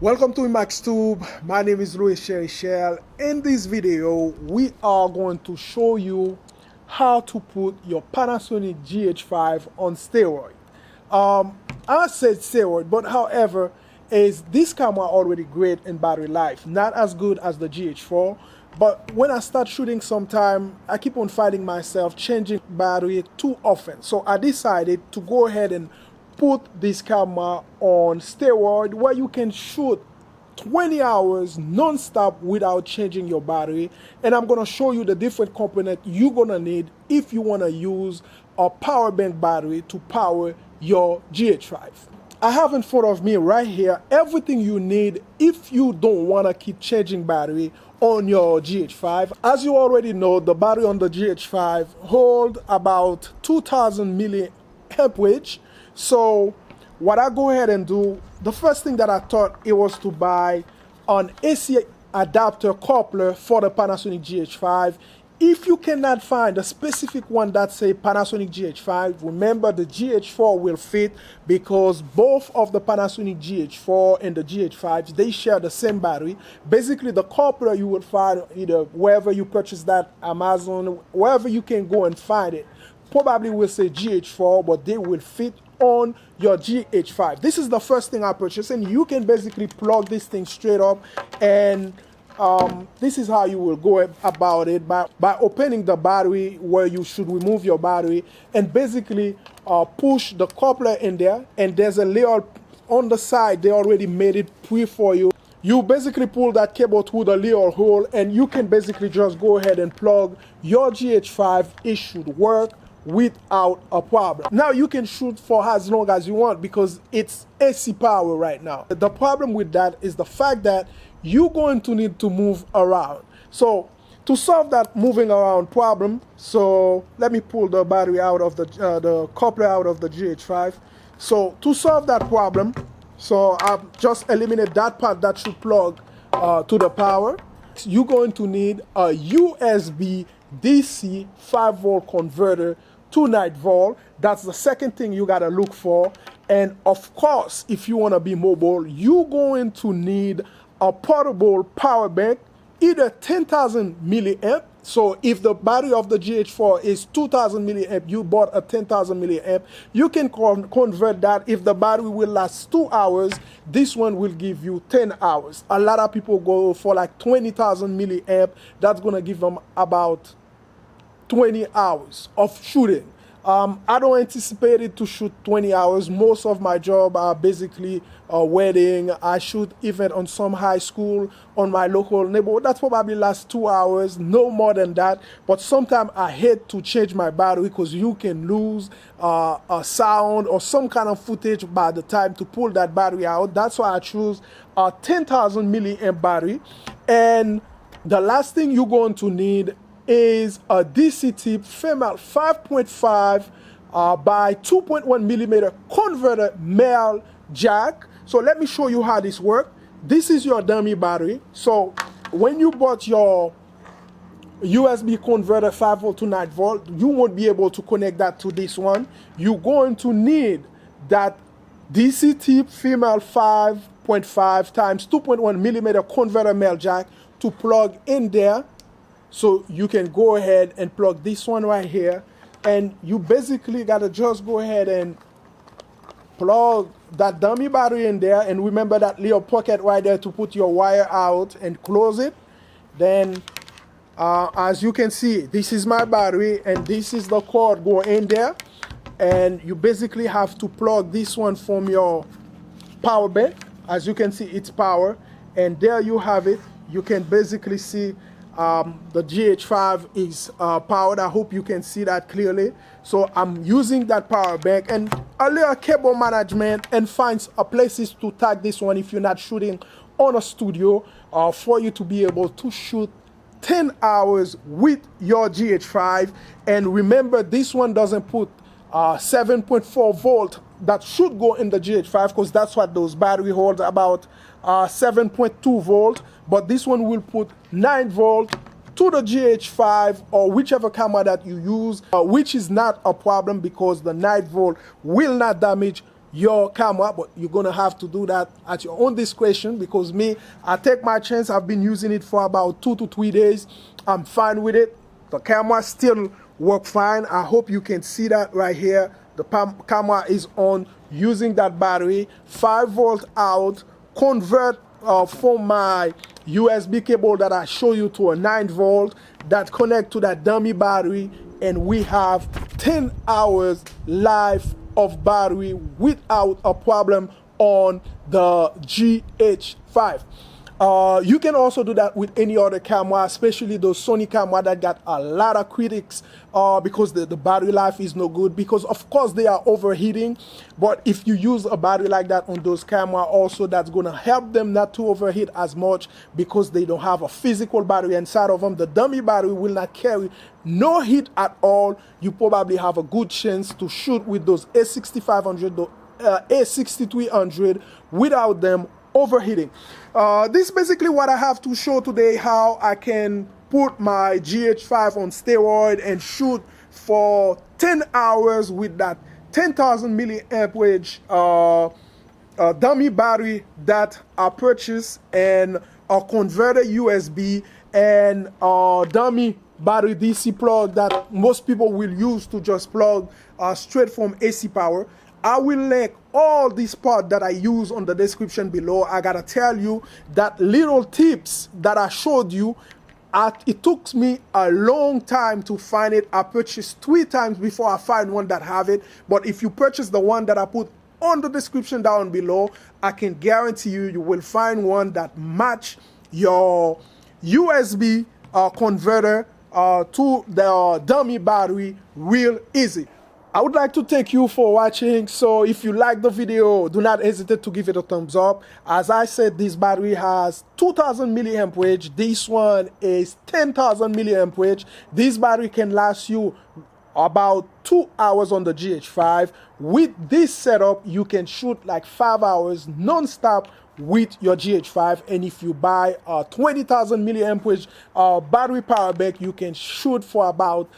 Welcome to MaxTube. My name is Louis Shell. In this video, we are going to show you how to put your Panasonic GH5 on steroid. I said steroid, but however, is this camera already great in battery life? Not as good as the GH4, but when I start shooting sometime, I keep on finding myself changing battery too often. So I decided to go ahead and put this camera on steroid where you can shoot 20 hours non-stop without changing your battery. And I'm going to show you the different components you're going to need if you want to use a power bank battery to power your GH5. I have in front of me right here everything you need if you don't want to keep changing battery on your GH5. As you already know, the battery on the GH5 hold about 2000 milliamp. So what I go ahead and do, the first thing that I thought it was to buy an AC adapter coupler for the Panasonic GH5. If you cannot find a specific one that say Panasonic GH5, remember the GH4 will fit because both of the Panasonic GH4 and the GH5, they share the same battery. Basically, the coupler you will find either wherever you purchase that, Amazon, wherever you can go and find it, probably will say GH4, but they will fit on your GH5. This is the first thing I purchased, and you can basically plug this thing straight up, and this is how you will go about it by opening the battery where you should remove your battery, and basically push the coupler in there, and there's a layer on the side. They already made it pre for you. You basically pull that cable through the layer hole, and you can basically just go ahead and plug your GH5. It should work without a problem. Now you can shoot for as long as you want because it's AC power right now. The problem with that is the fact that you're going to need to move around. So to solve that moving around problem, so let me pull the battery out of the coupler out of the GH5. So to solve that problem, so I've just eliminated that part that should plug to the power. You're going to need a USB DC 5-volt converter to 9-volt. That's the second thing you gotta look for. And of course, if you want to be mobile, you're going to need a portable power bank, either 10,000 milliamp. So if the battery of the GH4 is 2000 milliamp, you bought a 10,000 milliamp, you can convert that. If the battery will last 2 hours, this one will give you 10 hours. A lot of people go for like 20,000 milliamp. That's gonna give them about 20 hours of shooting. I don't anticipate it to shoot 20 hours. Most of my job are basically a wedding. I shoot event on some high school on my local neighborhood. That probably lasts 2 hours, no more than that. But sometimes I hate to change my battery because you can lose a sound or some kind of footage by the time to pull that battery out. That's why I choose a 10,000 milliamp battery. And the last thing you're going to need is a DCT Famale 5.5 by 2.1 millimeter converter male jack. So let me show you how this works. This is your dummy battery. So when you bought your USB converter 5-volt to 9-volt, you won't be able to connect that to this one. You're going to need that DCT Famale 5.5 times 2.1 millimeter converter male jack to plug in there. So you can go ahead and plug this one right here, and you basically gotta just go ahead and plug that dummy battery in there, and remember that little pocket right there to put your wire out and close it. Then as you can see, this is my battery and this is the cord going in there, and you basically have to plug this one from your power bank. As you can see, it's power, and there you have it. You can basically see the GH5 is powered. I hope you can see that clearly. So I'm using that power bank and a little cable management, and find places to tag this one if you're not shooting on a studio, for you to be able to shoot 10 hours with your GH5. And remember, this one doesn't put 7.4 volt that should go in the GH5 because that's what those battery hold, about 7.2 volt. But this one will put 9 volt to the GH5 or whichever camera that you use, which is not a problem because the 9 volt will not damage your camera, but you're gonna have to do that at your own discretion, because me, I take my chance. I've been using it for about 2 to 3 days. I'm fine with it. The camera still work fine. I hope you can see that right here. The camera is on using that battery, 5-volt out, convert from my USB cable that I show you to a 9-volt that connect to that dummy battery, and we have 10 hours life of battery without a problem on the GH5. You can also do that with any other camera, especially those Sony camera that got a lot of critics because the battery life is no good, because of course they are overheating. But if you use a battery like that on those camera, also that's gonna help them not to overheat as much, because they don't have a physical battery inside of them. The dummy battery will not carry no heat at all. You probably have a good chance to shoot with those A6500, A6300 without them overheating. This is basically what I have to show today, how I can put my GH5 on steroid and shoot for 10 hours with that 10,000 milliamp dummy battery that I purchased, and a converter USB, and a dummy battery DC plug that most people will use to just plug straight from AC power. I will link all these parts that I use on the description below. I gotta tell you that little tips that I showed you, it took me a long time to find it. I purchased 3 times before I find one that have it. But if you purchase the one that I put on the description down below, I can guarantee you, you will find one that match your USB converter to the dummy battery real easy. I would like to thank you for watching. So if you like the video, do not hesitate to give it a thumbs up. As I said, this battery has 2000 milliamp range. This one is 10,000 milliamp range. This battery can last you about 2 hours on the GH5. With this setup, you can shoot like 5 hours non-stop with your GH5. And if you buy a 20,000 milliamp range battery power bank, you can shoot for about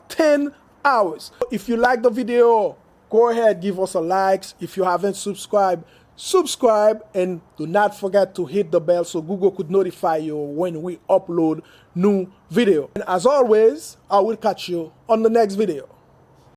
10 hours. If you like the video, go ahead, give us a like. If you haven't subscribed, subscribe, and do not forget to hit the bell so Google could notify you when we upload new video. And as always, I will catch you on the next video.